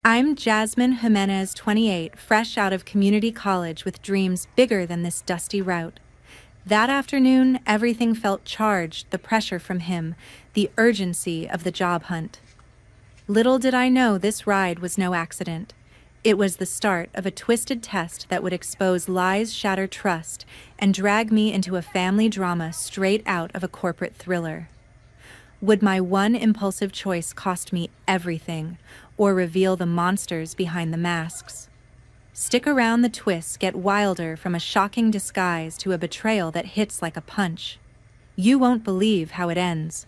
I'm Jasmine Jimenez, 28, fresh out of community college with dreams bigger than this dusty route. That afternoon, everything felt charged, the pressure from him, the urgency of the job hunt. Little did I know this ride was no accident. It was the start of a twisted test that would expose lies, shatter trust, and drag me into a family drama straight out of a corporate thriller. Would my one impulsive choice cost me everything, or reveal the monsters behind the masks? Stick around, the twists get wilder, from a shocking disguise to a betrayal that hits like a punch. You won't believe how it ends.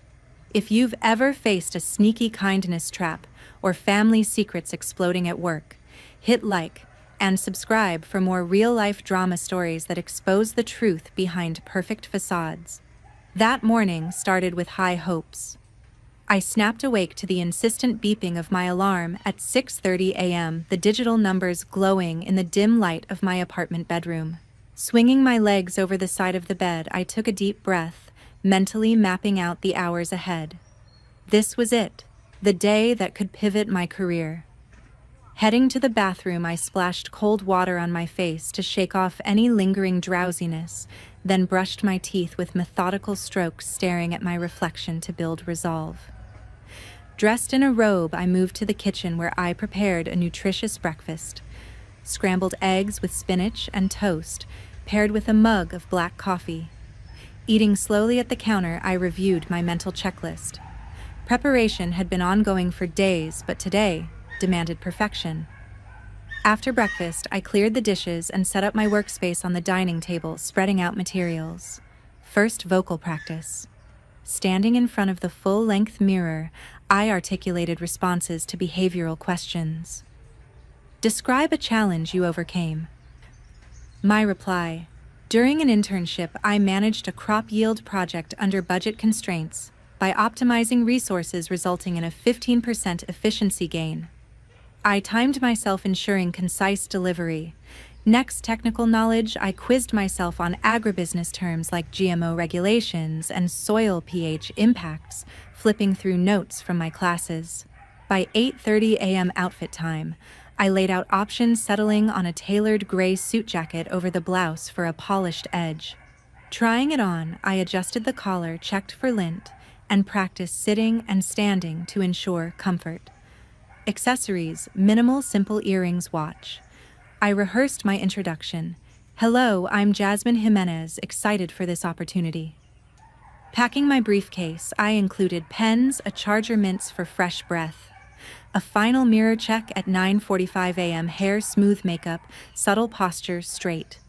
If you've ever faced a sneaky kindness trap or family secrets exploding at work, hit like and subscribe for more real-life drama stories that expose the truth behind perfect facades. That morning started with high hopes. I snapped awake to the insistent beeping of my alarm at 6:30 a.m., the digital numbers glowing in the dim light of my apartment bedroom. Swinging my legs over the side of the bed, I took a deep breath, mentally mapping out the hours ahead. This was it, the day that could pivot my career. Heading to the bathroom, I splashed cold water on my face to shake off any lingering drowsiness, then brushed my teeth with methodical strokes, staring at my reflection to build resolve. Dressed in a robe, I moved to the kitchen where I prepared a nutritious breakfast. Scrambled eggs with spinach and toast, paired with a mug of black coffee. Eating slowly at the counter, I reviewed my mental checklist. Preparation had been ongoing for days, but today demanded perfection. After breakfast, I cleared the dishes and set up my workspace on the dining table, spreading out materials. First, vocal practice. Standing in front of the full-length mirror, I articulated responses to behavioral questions. Describe a challenge you overcame. My reply: during an internship, I managed a crop yield project under budget constraints by optimizing resources, resulting in a 15% efficiency gain. I timed myself, ensuring concise delivery. Next, technical knowledge. I quizzed myself on agribusiness terms like GMO regulations and soil pH impacts, flipping through notes from my classes. By 8:30 a.m. outfit time, I laid out options, settling on a tailored gray suit jacket over the blouse for a polished edge. Trying it on, I adjusted the collar, checked for lint, and practiced sitting and standing to ensure comfort. Accessories: minimal, simple earrings, watch. I rehearsed my introduction. Hello, I'm Jasmine Jimenez, excited for this opportunity. Packing my briefcase, I included pens, a charger, mints for fresh breath. A final mirror check at 9:45 a.m., hair smooth, makeup, subtle posture, straight.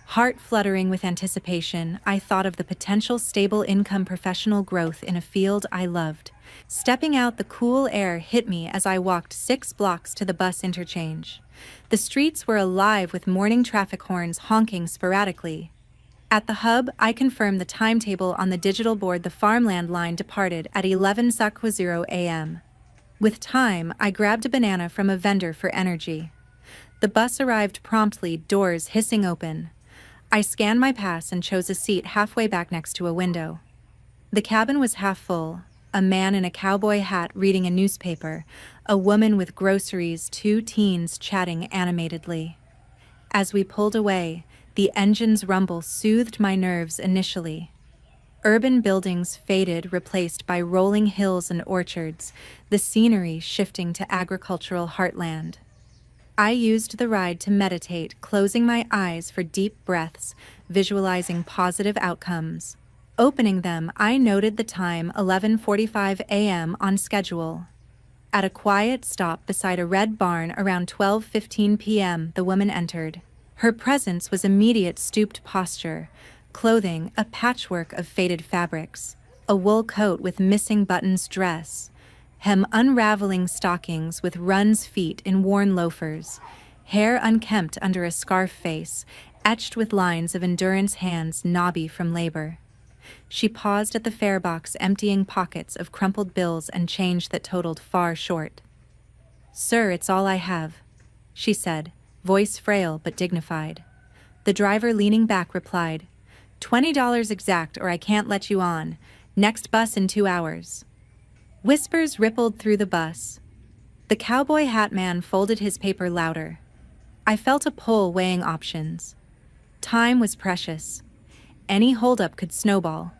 Heart fluttering with anticipation, I thought of the potential stable income, professional growth in a field I loved. Stepping out, the cool air hit me as I walked 6 blocks to the bus interchange. The streets were alive with morning traffic horns honking sporadically. At the hub, I confirmed the timetable on the digital board. The farmland line departed at 11:00 a.m. With time, I grabbed a banana from a vendor for energy. The bus arrived promptly, doors hissing open. I scanned my pass and chose a seat halfway back next to a window. The cabin was half full. A man in a cowboy hat reading a newspaper, a woman with groceries, 2 teens chatting animatedly. As we pulled away, the engine's rumble soothed my nerves initially. Urban buildings faded, replaced by rolling hills and orchards, the scenery shifting to agricultural heartland. I used the ride to meditate, closing my eyes for deep breaths, visualizing positive outcomes. Opening them, I noted the time, 11:45 a.m. on schedule. At a quiet stop beside a red barn around 12:15 p.m., the woman entered. Her presence was immediate: stooped posture, clothing a patchwork of faded fabrics, a wool coat with missing buttons, dress, hem unraveling stockings with runs, feet in worn loafers, hair unkempt under a scarf, face etched with lines of endurance, hands knobby from labor. She paused at the fare box, emptying pockets of crumpled bills and change that totaled far short. "Sir, it's all I have," she said, voice frail but dignified. The driver, leaning back, replied, $20 exact or I can't let you on. Next bus in 2 hours." Whispers rippled through the bus. The cowboy hat man folded his paper louder. I felt a pull weighing options. Time was precious. Any holdup could snowball.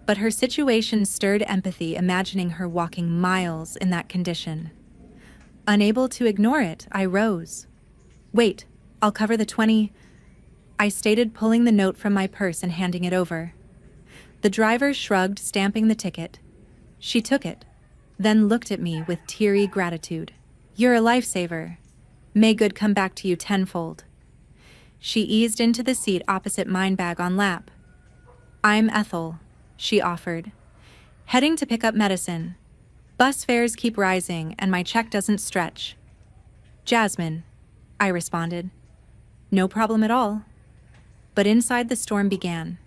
But her situation stirred empathy, imagining her walking miles in that condition. Unable to ignore it, I rose. "Wait, I'll cover the 20. I stated, pulling the note from my purse and handing it over. The driver shrugged, stamping the ticket. She took it, then looked at me with teary gratitude. "You're a lifesaver. May good come back to you tenfold." She eased into the seat opposite mine, bag on lap. "I'm Ethel," she offered. "Heading to pick up medicine. Bus fares keep rising and my check doesn't stretch." "Jasmine," I responded. "No problem at all." But inside the storm began.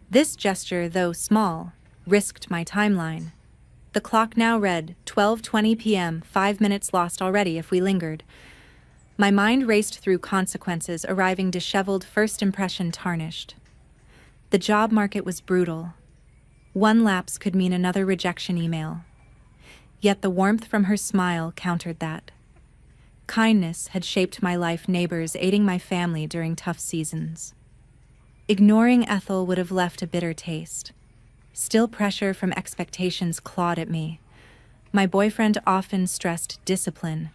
This gesture, though small, risked my timeline. The clock now read 12:20 p.m., 5 minutes lost already if we lingered. My mind raced through consequences, arriving disheveled, first impression tarnished. The job market was brutal. One lapse could mean another rejection email. Yet the warmth from her smile countered that. Kindness had shaped my life, neighbors aiding my family during tough seasons. Ignoring Ethel would have left a bitter taste. Still, pressure from expectations clawed at me. My boyfriend often stressed discipline.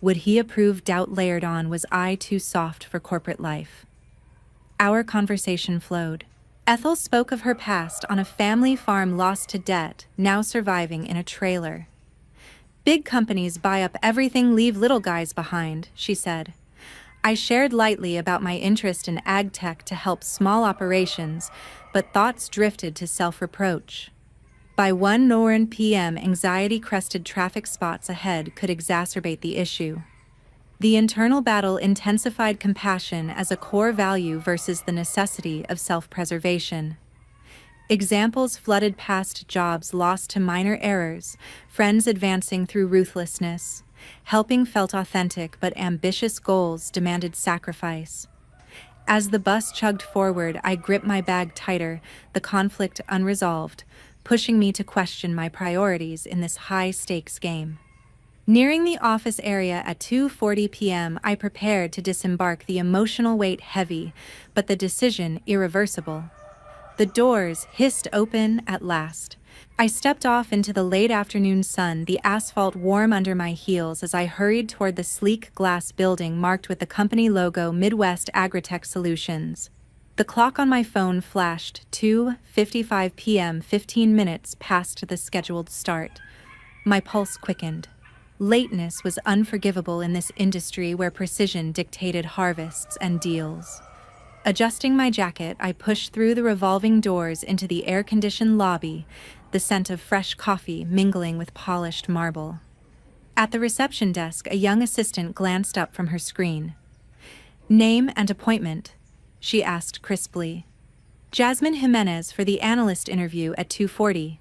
Would he approve? Doubt layered on. Was I too soft for corporate life? Our conversation flowed. Ethel spoke of her past on a family farm, lost to debt, now surviving in a trailer. "Big companies buy up everything, leave little guys behind," she said. I shared lightly about my interest in ag tech to help small operations, but thoughts drifted to self-reproach. By 1 p.m., anxiety-crested traffic spots ahead could exacerbate the issue. The internal battle intensified, compassion as a core value versus the necessity of self-preservation. Examples flooded past: jobs lost to minor errors, friends advancing through ruthlessness. Helping felt authentic, but ambitious goals demanded sacrifice. As the bus chugged forward, I gripped my bag tighter, the conflict unresolved, pushing me to question my priorities in this high-stakes game. Nearing the office area at 2:40 p.m., I prepared to disembark, the emotional weight heavy, but the decision irreversible. The doors hissed open at last. I stepped off into the late afternoon sun, the asphalt warm under my heels as I hurried toward the sleek glass building marked with the company logo, Midwest Agritech Solutions. The clock on my phone flashed 2:55 p.m., 15 minutes past the scheduled start. My pulse quickened. Lateness was unforgivable in this industry where precision dictated harvests and deals. Adjusting my jacket, I pushed through the revolving doors into the air-conditioned lobby, the scent of fresh coffee mingling with polished marble. At the reception desk, a young assistant glanced up from her screen. "Name and appointment?" she asked crisply. "Jasmine Jimenez for the analyst interview at 2:40.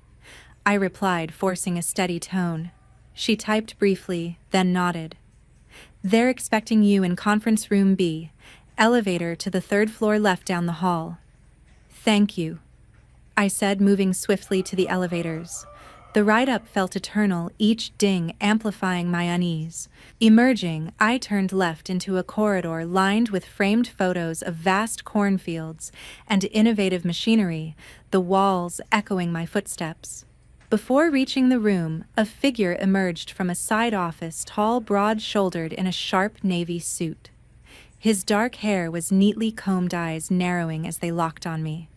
I replied, forcing a steady tone. She typed briefly, then nodded. "They're expecting you in conference room B. Elevator to the 3rd floor left down the hall." "Thank you," I said, moving swiftly to the elevators. The ride up felt eternal, each ding amplifying my unease. Emerging, I turned left into a corridor lined with framed photos of vast cornfields and innovative machinery, the walls echoing my footsteps. Before reaching the room, a figure emerged from a side office, tall, broad-shouldered, in a sharp navy suit. His dark hair was neatly combed, eyes narrowing as they locked on me.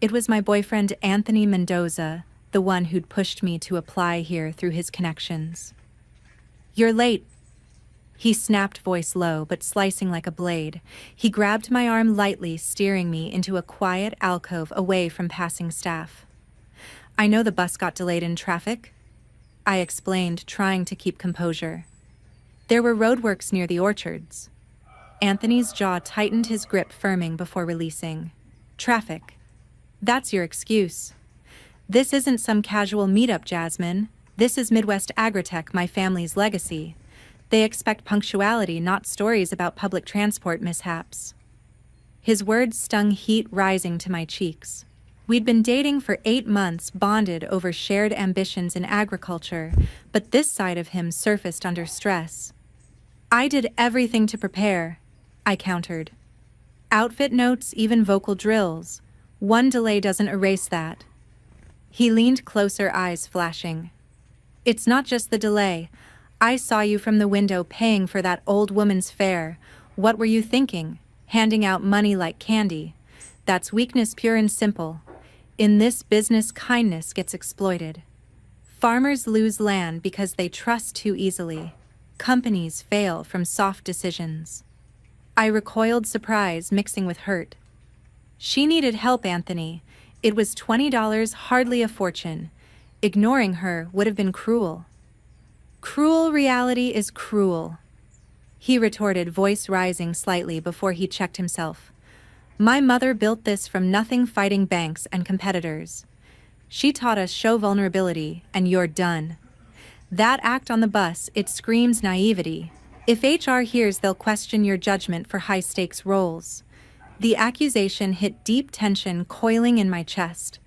It was my boyfriend Anthony Mendoza, the one who'd pushed me to apply here through his connections. "You're late," he snapped, voice low but slicing like a blade. He grabbed my arm lightly, steering me into a quiet alcove away from passing staff. "I know the bus got delayed in traffic," I explained, trying to keep composure. "There were roadworks near the orchards." Anthony's jaw tightened, his grip firming before releasing. "Traffic. That's your excuse. This isn't some casual meetup, Jasmine. This is Midwest Agritech, my family's legacy. They expect punctuality, not stories about public transport mishaps." His words stung, heat rising to my cheeks. We'd been dating for 8 months, bonded over shared ambitions in agriculture, but this side of him surfaced under stress. I did everything to prepare, I countered. Outfit notes, even vocal drills. One delay doesn't erase that. He leaned closer, eyes flashing. It's not just the delay. I saw you from the window paying for that old woman's fare. What were you thinking? Handing out money like candy. That's weakness pure and simple. In this business, kindness gets exploited. Farmers lose land because they trust too easily. Companies fail from soft decisions. I recoiled, surprise mixing with hurt. She needed help, Anthony. It was $20, hardly a fortune. Ignoring her would have been cruel. Cruel reality is cruel, he retorted, voice rising slightly before he checked himself. My mother built this from nothing, fighting banks and competitors. She taught us show vulnerability, and you're done. That act on the bus, it screams naivety. If HR hears, they'll question your judgment for high-stakes roles. The accusation hit deep, tension coiling in my chest.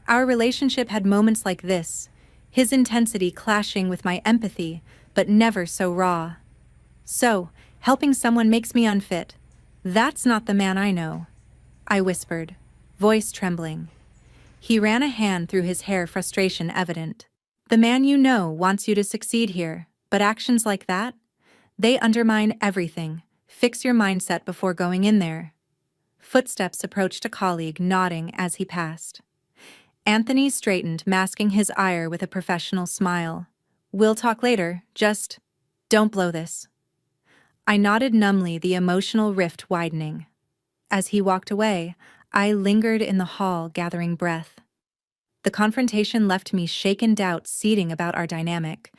Our relationship had moments like this, his intensity clashing with my empathy, but never so raw. So, helping someone makes me unfit. That's not the man I know, I whispered, voice trembling. He ran a hand through his hair, frustration evident. The man you know wants you to succeed here, but actions like that? They undermine everything. Fix your mindset before going in there. Footsteps approached, a colleague nodding as he passed. Anthony straightened, masking his ire with a professional smile. We'll talk later, just don't blow this. I nodded numbly, the emotional rift widening. As he walked away, I lingered in the hall, gathering breath. The confrontation left me shaken, doubts seeding about our dynamic.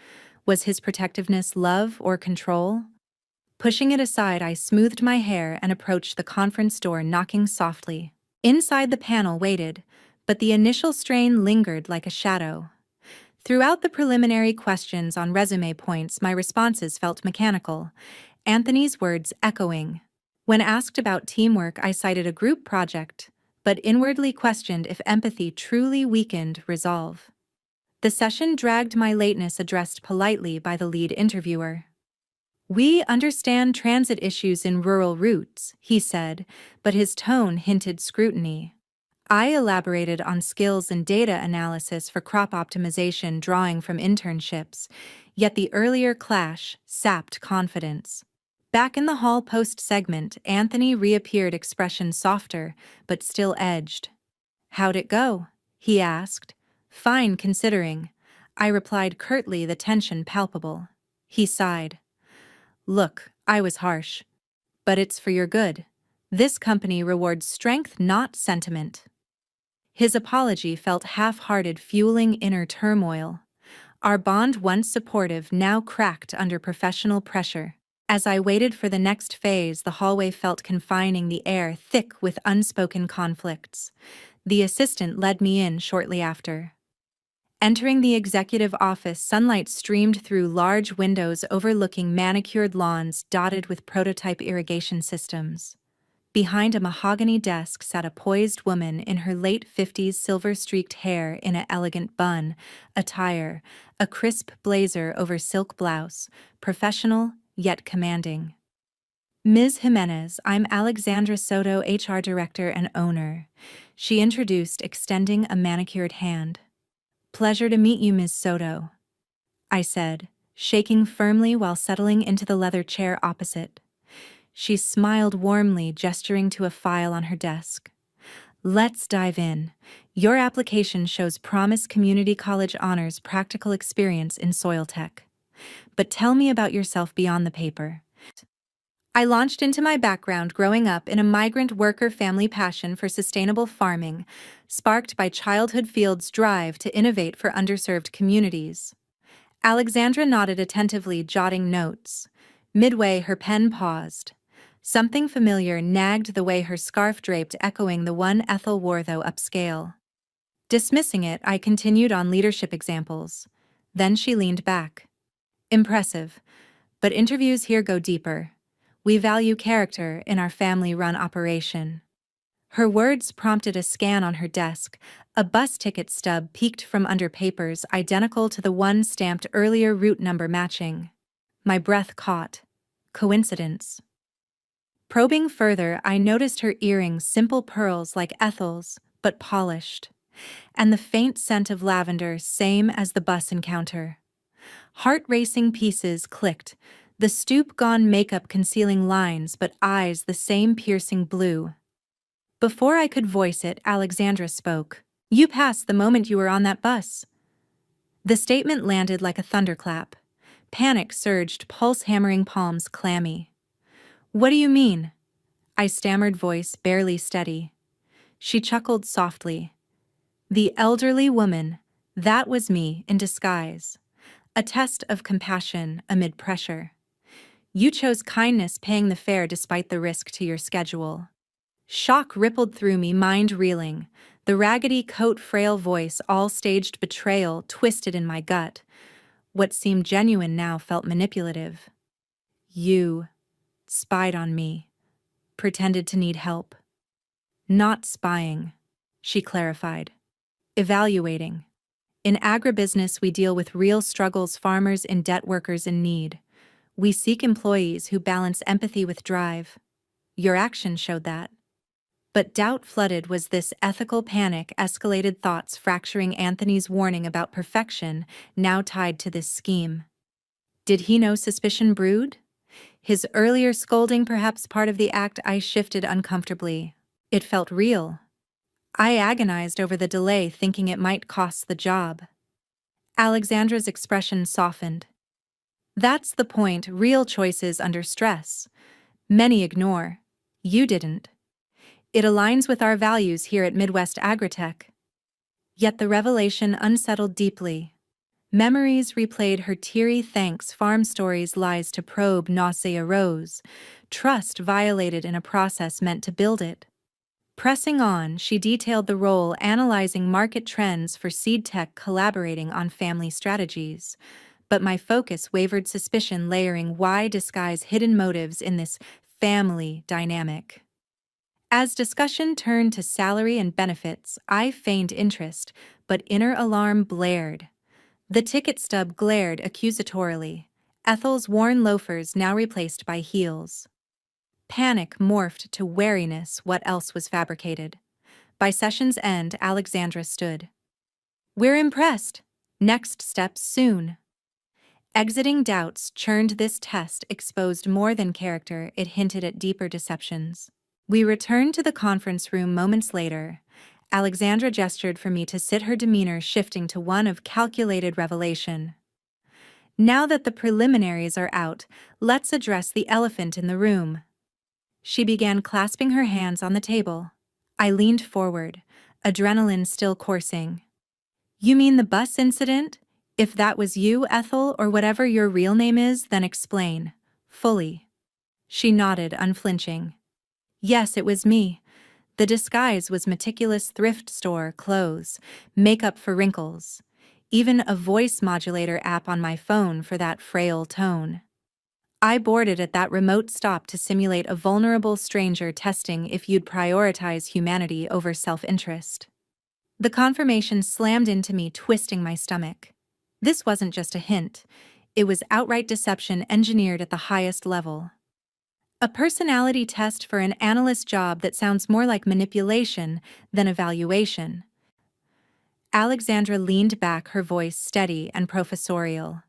Was his protectiveness love or control? Pushing it aside, I smoothed my hair and approached the conference door, knocking softly. Inside, the panel waited, but the initial strain lingered like a shadow. Throughout the preliminary questions on resume points, my responses felt mechanical, Anthony's words echoing. When asked about teamwork, I cited a group project, but inwardly questioned if empathy truly weakened resolve. The session dragged, my lateness addressed politely by the lead interviewer. We understand transit issues in rural routes, he said, but his tone hinted scrutiny. I elaborated on skills in data analysis for crop optimization, drawing from internships, yet the earlier clash sapped confidence. Back in the hall post-segment, Anthony reappeared, expression softer, but still edged. How'd it go? He asked. Fine, considering. I replied curtly, the tension palpable. He sighed. Look, I was harsh. But it's for your good. This company rewards strength, not sentiment. His apology felt half-hearted, fueling inner turmoil. Our bond, once supportive, now cracked under professional pressure. As I waited for the next phase, the hallway felt confining, the air thick with unspoken conflicts. The assistant led me in shortly after. Entering the executive office, sunlight streamed through large windows overlooking manicured lawns dotted with prototype irrigation systems. Behind a mahogany desk sat a poised woman in her late 50s, silver-streaked hair in an elegant bun, attire, a crisp blazer over silk blouse, professional yet commanding. Ms. Jimenez, I'm Alexandra Soto, HR Director and owner, she introduced, extending a manicured hand. Pleasure to meet you, Ms. Soto, I said, shaking firmly while settling into the leather chair opposite. She smiled warmly, gesturing to a file on her desk. Let's dive in. Your application shows promise, community college honors, practical experience in soil tech. But tell me about yourself beyond the paper. I launched into my background, growing up in a migrant worker family, passion for sustainable farming, sparked by childhood field's drive to innovate for underserved communities. Alexandra nodded attentively, jotting notes. Midway, her pen paused. Something familiar nagged the way her scarf draped, echoing the one Ethel wore, though upscale. Dismissing it, I continued on leadership examples. Then she leaned back. Impressive. But interviews here go deeper. We value character in our family-run operation. Her words prompted a scan on her desk. A bus ticket stub peeked from under papers identical to the one stamped earlier, route number matching. My breath caught. Coincidence? Probing further, I noticed her earrings, simple pearls like Ethel's, but polished. And the faint scent of lavender, same as the bus encounter. Heart-racing pieces clicked, the stoop-gone makeup concealing lines but eyes the same piercing blue. Before I could voice it, Alexandra spoke. "You passed the moment you were on that bus." The statement landed like a thunderclap. Panic surged, pulse-hammering palms clammy. "What do you mean?" I stammered, voice barely steady. She chuckled softly. "The elderly woman, that was me in disguise. A test of compassion amid pressure. You chose kindness, paying the fare despite the risk to your schedule." Shock rippled through me, mind reeling. The raggedy coat, frail voice, all staged betrayal, twisted in my gut. What seemed genuine now felt manipulative. "You spied on me, pretended to need help." "Not spying," she clarified. "Evaluating. In agribusiness, we deal with real struggles, farmers in debt, workers in need. We seek employees who balance empathy with drive. Your actions showed that." But doubt flooded. Was this ethical panic, escalated thoughts fracturing Anthony's warning about perfection, now tied to this scheme? Did he know suspicion brewed? His earlier scolding perhaps part of the act? I shifted uncomfortably. It felt real. I agonized over the delay, thinking it might cost the job. Alexandra's expression softened. "That's the point, real choices under stress. Many ignore. You didn't. It aligns with our values here at Midwest Agritech." Yet the revelation unsettled deeply. Memories replayed her teary thanks, farm stories, lies to probe, nausea rose, trust violated in a process meant to build it. Pressing on, she detailed the role, analyzing market trends for seed tech, collaborating on family strategies. But my focus wavered, suspicion layering. Why disguise hidden motives in this family dynamic? As discussion turned to salary and benefits, I feigned interest, but inner alarm blared. The ticket stub glared accusatorily. Ethel's worn loafers now replaced by heels. Panic morphed to wariness. What else was fabricated? By session's end, Alexandra stood. "We're impressed. Next steps soon." Exiting doubts churned. This test exposed more than character, it hinted at deeper deceptions. We returned to the conference room moments later. Alexandra gestured for me to sit, her demeanor shifting to one of calculated revelation. "Now that the preliminaries are out, let's address the elephant in the room." She began, clasping her hands on the table. I leaned forward, adrenaline still coursing. "You mean the bus incident? If that was you, Ethel, or whatever your real name is, then explain. Fully." She nodded, unflinching. "Yes, it was me. The disguise was meticulous: thrift store clothes, makeup for wrinkles, even a voice modulator app on my phone for that frail tone. I boarded at that remote stop to simulate a vulnerable stranger, testing if you'd prioritize humanity over self-interest." The confirmation slammed into me, twisting my stomach. This wasn't just a hint. It was outright deception engineered at the highest level. A personality test for an analyst job that sounds more like manipulation than evaluation. Alexandra leaned back, her voice steady and professorial.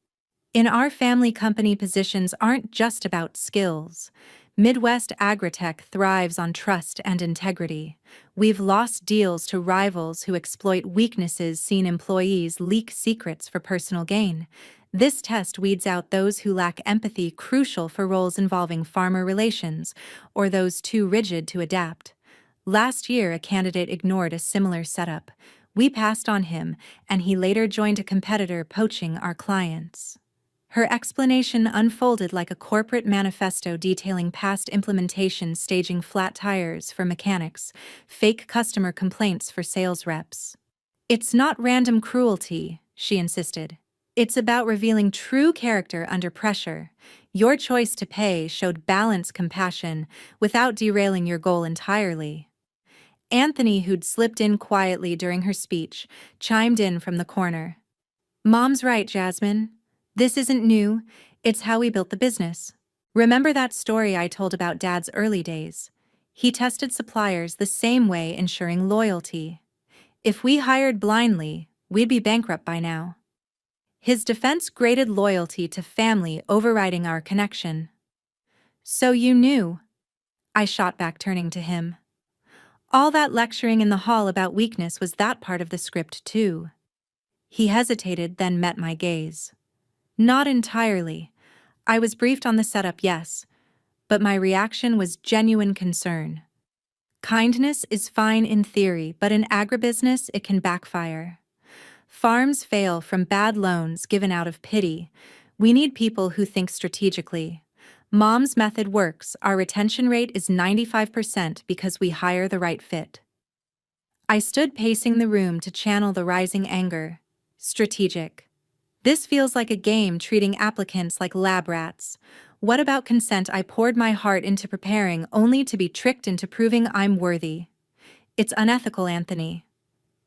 "In our family, company positions aren't just about skills. Midwest Agritech thrives on trust and integrity. We've lost deals to rivals who exploit weaknesses, seen employees leak secrets for personal gain. This test weeds out those who lack empathy, crucial for roles involving farmer relations, or those too rigid to adapt. Last year, a candidate ignored a similar setup. We passed on him, and he later joined a competitor, poaching our clients." Her explanation unfolded like a corporate manifesto, detailing past implementations, staging flat tires for mechanics, fake customer complaints for sales reps. "It's not random cruelty," she insisted. "It's about revealing true character under pressure. Your choice to pay showed balance, compassion, without derailing your goal entirely." Anthony, who'd slipped in quietly during her speech, chimed in from the corner. Mom's right, Jasmine. This isn't new, it's how we built the business. Remember that story I told about Dad's early days? He tested suppliers the same way, ensuring loyalty. If we hired blindly, we'd be bankrupt by now. His defense graded loyalty to family overriding our connection. So you knew? I shot back, turning to him. All that lecturing in the hall about weakness, was that part of the script too? He hesitated, then met my gaze. Not entirely. I was briefed on the setup, yes, but my reaction was genuine concern. Kindness is fine in theory, but in agribusiness it can backfire. Farms fail from bad loans given out of pity. We need people who think strategically. Mom's method works. Our retention rate is 95% because we hire the right fit. I stood pacing the room to channel the rising anger. Strategic. This feels like a game, treating applicants like lab rats. What about consent I poured my heart into preparing, only to be tricked into proving I'm worthy? It's unethical, Anthony.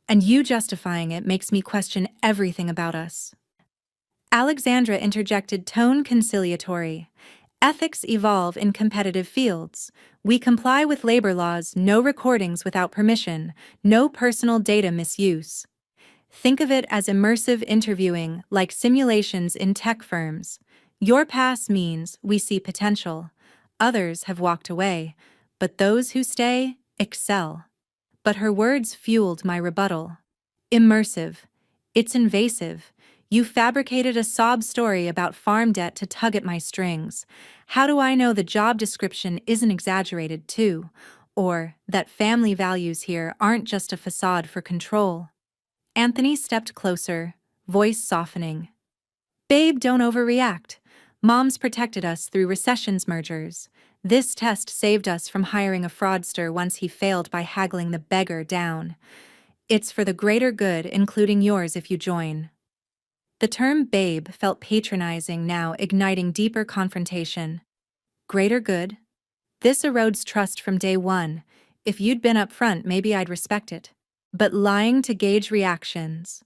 And you justifying it makes me question everything about us. Alexandra interjected, tone conciliatory. Ethics evolve in competitive fields. We comply with labor laws, no recordings without permission, no personal data misuse. Think of it as immersive interviewing, like simulations in tech firms. Your pass means we see potential. Others have walked away, but those who stay excel. But her words fueled my rebuttal. Immersive. It's invasive. You fabricated a sob story about farm debt to tug at my strings. How do I know the job description isn't exaggerated too? Or that family values here aren't just a facade for control? Anthony stepped closer, voice softening. Babe, don't overreact. Mom's protected us through recessions, mergers. This test saved us from hiring a fraudster once he failed by haggling the beggar down. It's for the greater good, including yours if you join. The term babe felt patronizing now, igniting deeper confrontation. Greater good? This erodes trust from day one. If you'd been upfront, maybe I'd respect it. But lying to gauge reactions?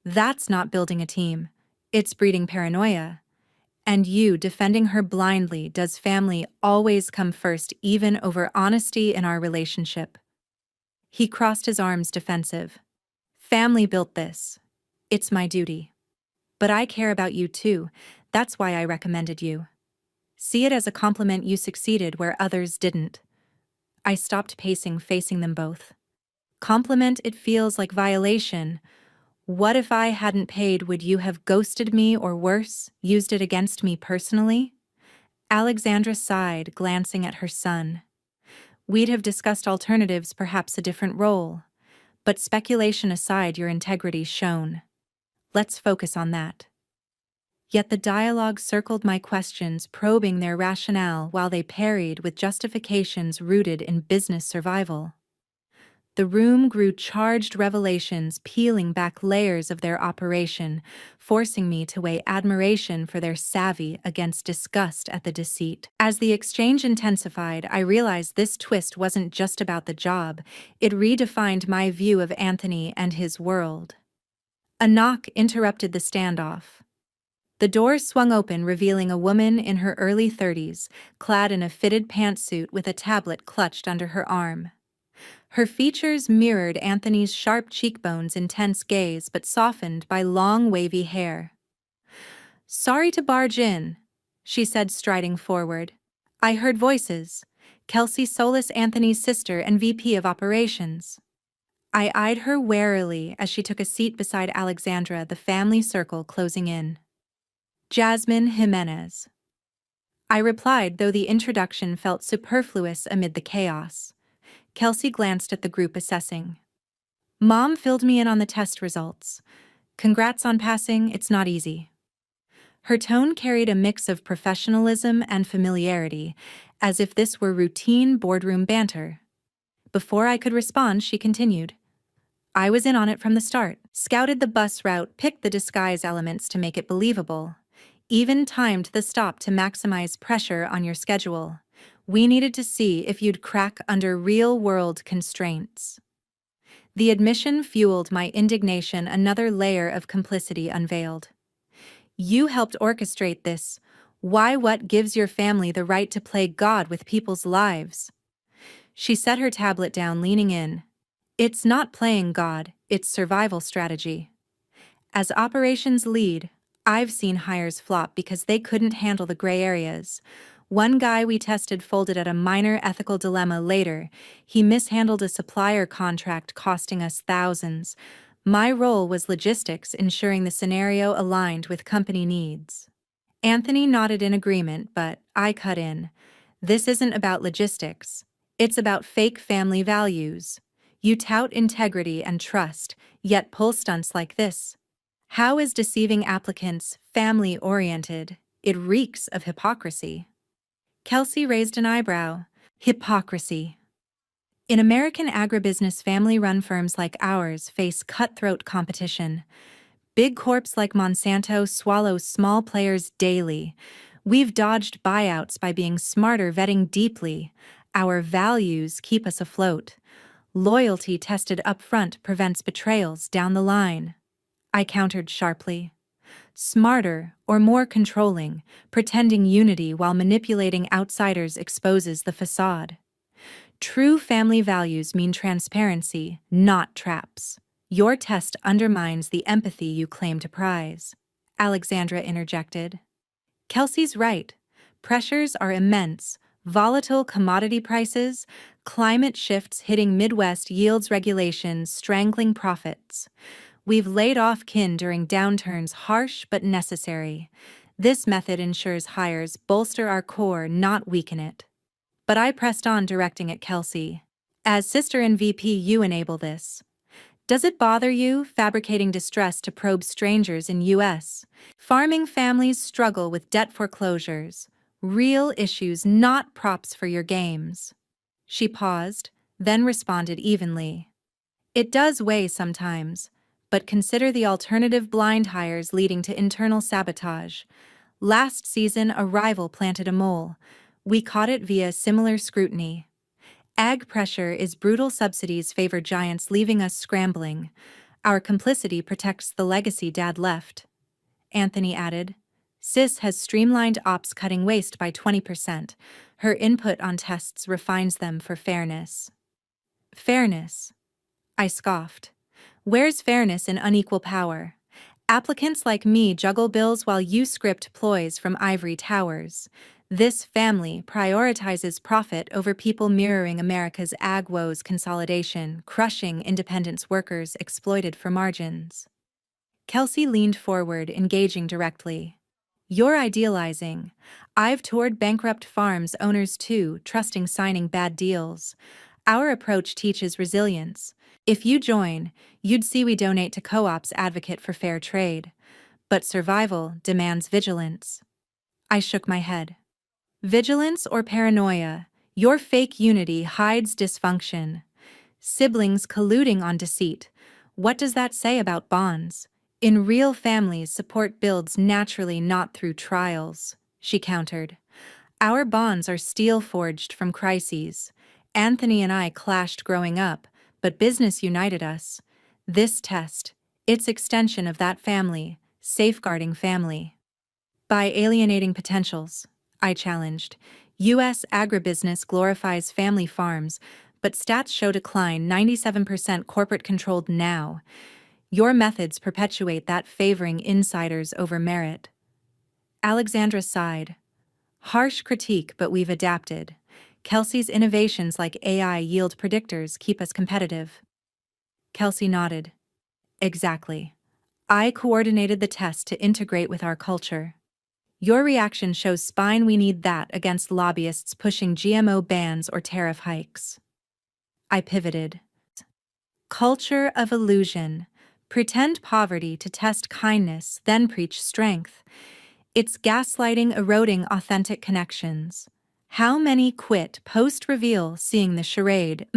That's not building a team. It's breeding paranoia. And you defending her blindly. Does family always come first, even over honesty in our relationship? He crossed his arms, defensive. Family built this. It's my duty. But I care about you too. That's why I recommended you. See it as a compliment. You succeeded where others didn't. I stopped pacing, facing them both. Compliment? It feels like violation. What if I hadn't paid? Would you have ghosted me, or worse, used it against me personally? Alexandra sighed, glancing at her son. We'd have discussed alternatives, perhaps a different role. But speculation aside, your integrity shone. Let's focus on that. Yet the dialogue circled my questions, probing their rationale while they parried with justifications rooted in business survival. The room grew charged, revelations peeling back layers of their operation, forcing me to weigh admiration for their savvy against disgust at the deceit. As the exchange intensified, I realized this twist wasn't just about the job. It redefined my view of Anthony and his world. A knock interrupted the standoff. The door swung open, revealing a woman in her early 30s, clad in a fitted pantsuit with a tablet clutched under her arm. Her features mirrored Anthony's sharp cheekbones, intense gaze, but softened by long, wavy hair. Sorry to barge in, she said, striding forward. I heard voices. Kelsey Solis, Anthony's sister and VP of Operations. I eyed her warily as she took a seat beside Alexandra, the family circle closing in. Jasmine Jimenez. I replied, though the introduction felt superfluous amid the chaos. Kelsey glanced at the group, assessing. Mom filled me in on the test results. Congrats on passing, it's not easy. Her tone carried a mix of professionalism and familiarity, as if this were routine boardroom banter. Before I could respond, she continued. I was in on it from the start. Scouted the bus route, picked the disguise elements to make it believable. Even timed the stop to maximize pressure on your schedule. We needed to see if you'd crack under real-world constraints. The admission fueled my indignation, another layer of complicity unveiled. You helped orchestrate this. Why? What gives your family the right to play God with people's lives? She set her tablet down, leaning in. It's not playing God, it's survival strategy. As operations lead, I've seen hires flop because they couldn't handle the gray areas. One guy we tested folded at a minor ethical dilemma later. He mishandled a supplier contract costing us thousands. My role was logistics, ensuring the scenario aligned with company needs. Anthony nodded in agreement, but I cut in. This isn't about logistics. It's about fake family values. You tout integrity and trust, yet pull stunts like this. How is deceiving applicants family-oriented? It reeks of hypocrisy. Kelsey raised an eyebrow. Hypocrisy. In American agribusiness, family-run firms like ours face cutthroat competition. Big corps like Monsanto swallow small players daily. We've dodged buyouts by being smarter, vetting deeply. Our values keep us afloat. Loyalty tested up front prevents betrayals down the line. I countered sharply. Smarter or more controlling, pretending unity while manipulating outsiders exposes the facade. True family values mean transparency, not traps. Your test undermines the empathy you claim to prize. Alexandra interjected. Kelsey's right. Pressures are immense. Volatile commodity prices, climate shifts hitting Midwest yields regulations strangling profits. We've laid off kin during downturns, harsh but necessary. This method ensures hires bolster our core, not weaken it. But I pressed on, directing at Kelsey. As sister and VP, you enable this. Does it bother you fabricating distress to probe strangers in U.S.? Farming families struggle with debt foreclosures. Real issues, not props for your games. She paused, then responded evenly. It does weigh sometimes, but consider the alternative: blind hires leading to internal sabotage. Last season, a rival planted a mole. We caught it via similar scrutiny. Ag pressure is brutal. Subsidies favor giants, leaving us scrambling. Our complicity protects the legacy Dad left. Anthony added. Sis has streamlined ops, cutting waste by 20%. Her input on tests refines them for fairness. Fairness? I scoffed. Where's fairness in unequal power? Applicants like me juggle bills while you script ploys from ivory towers. This family prioritizes profit over people, mirroring America's ag woes: consolidation, crushing independence, workers exploited for margins. Kelsey leaned forward, engaging directly. You're idealizing. I've toured bankrupt farms owners too, trusting signing bad deals. Our approach teaches resilience. If you join, you'd see we donate to co-ops, advocate for fair trade. But survival demands vigilance. I shook my head. Vigilance or paranoia? Your fake unity hides dysfunction. Siblings colluding on deceit. What does that say about bonds? In real families, support builds naturally, not through trials, she countered. Our bonds are steel-forged from crises. Anthony and I clashed growing up, but business united us. This test, its extension of that family, safeguarding family. By alienating potentials, I challenged. U.S. agribusiness glorifies family farms, but stats show decline: 97% corporate-controlled now. Your methods perpetuate that, favoring insiders over merit. Alexandra sighed. Harsh critique, but we've adapted. Kelsey's innovations like AI yield predictors keep us competitive. Kelsey nodded. Exactly. I coordinated the test to integrate with our culture. Your reaction shows spine. We need that against lobbyists pushing GMO bans or tariff hikes. I pivoted. Culture of illusion. Pretend poverty to test kindness, then preach strength. It's gaslighting, eroding authentic connections. How many quit post-reveal seeing the charade?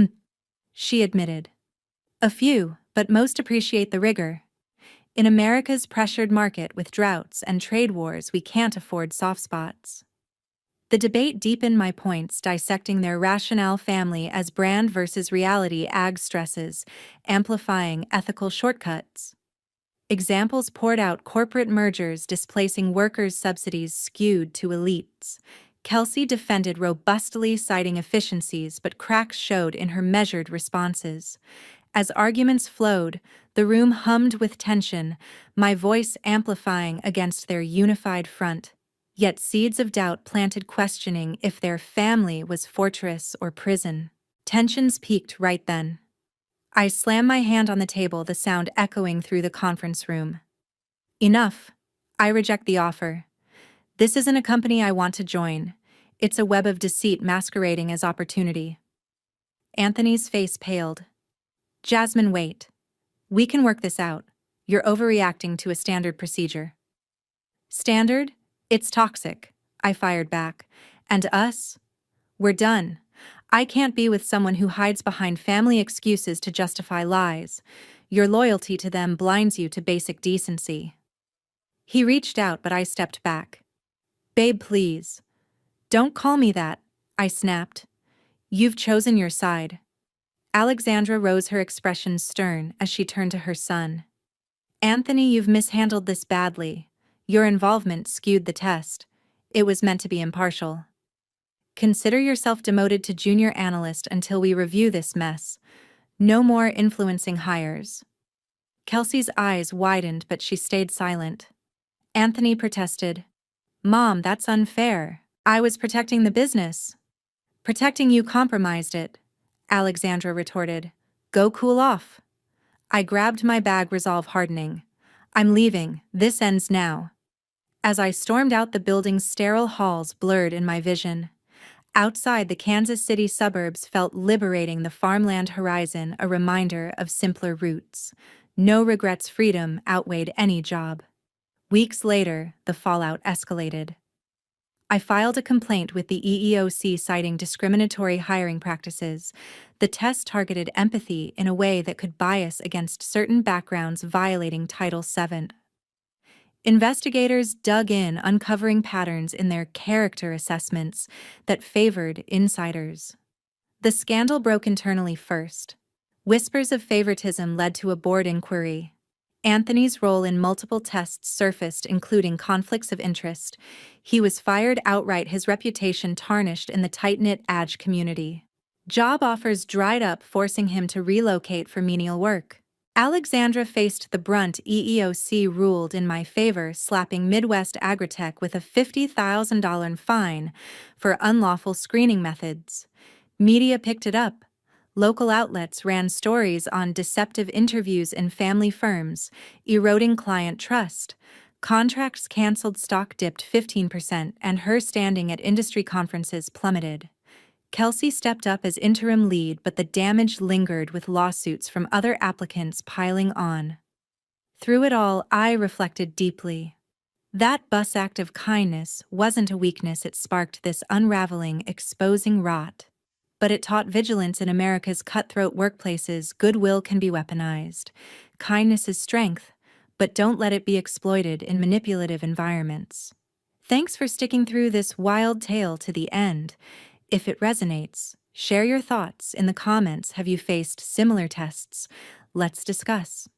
She admitted. A few, but most appreciate the rigor. In America's pressured market with droughts and trade wars, we can't afford soft spots. The debate deepened my points, dissecting their rationale family as brand versus reality ag stresses, amplifying ethical shortcuts. Examples poured out corporate mergers displacing workers' subsidies skewed to elites. Kelsey defended robustly, citing efficiencies, but cracks showed in her measured responses. As arguments flowed, the room hummed with tension, my voice amplifying against their unified front. Yet seeds of doubt planted, questioning if their family was fortress or prison. Tensions peaked right then. I slammed my hand on the table, the sound echoing through the conference room. Enough. I reject the offer. This isn't a company I want to join. It's a web of deceit masquerading as opportunity. Anthony's face paled. Jasmine, wait. We can work this out. You're overreacting to a standard procedure. Standard? It's toxic, I fired back. And us? We're done. I can't be with someone who hides behind family excuses to justify lies. Your loyalty to them blinds you to basic decency. He reached out, but I stepped back. Babe, please. Don't call me that, I snapped. You've chosen your side. Alexandra rose, her expression stern as she turned to her son. Anthony, you've mishandled this badly. Your involvement skewed the test. It was meant to be impartial. Consider yourself demoted to junior analyst until we review this mess. No more influencing hires. Kelsey's eyes widened, but she stayed silent. Anthony protested. Mom, that's unfair. I was protecting the business. Protecting you compromised it, Alexandra retorted. Go cool off. I grabbed my bag, resolve hardening. I'm leaving. This ends now. As I stormed out, the building's sterile halls blurred in my vision. Outside, the Kansas City suburbs felt liberating, the farmland horizon a reminder of simpler roots. No regrets, freedom outweighed any job. Weeks later, the fallout escalated. I filed a complaint with the EEOC citing discriminatory hiring practices. The test targeted empathy in a way that could bias against certain backgrounds, violating Title VII. Investigators dug in, uncovering patterns in their character assessments that favored insiders. The scandal broke internally first. Whispers of favoritism led to a board inquiry. Anthony's role in multiple tests surfaced, including conflicts of interest. He was fired outright, his reputation tarnished in the tight-knit ag community. Job offers dried up, forcing him to relocate for menial work. Alexandra faced the brunt. EEOC ruled in my favor, slapping Midwest Agritech with a $50,000 fine for unlawful screening methods. Media picked it up. Local outlets ran stories on deceptive interviews in family firms, eroding client trust. Contracts canceled, stock dipped 15%, and her standing at industry conferences plummeted. Kelsey stepped up as interim lead, but the damage lingered, with lawsuits from other applicants piling on. Through it all, I reflected deeply. That bus act of kindness wasn't a weakness. It sparked this unraveling, exposing rot. But it taught vigilance in America's cutthroat workplaces. Goodwill can be weaponized. Kindness is strength, but don't let it be exploited in manipulative environments. Thanks for sticking through this wild tale to the end. If it resonates, share your thoughts in the comments. Have you faced similar tests? Let's discuss.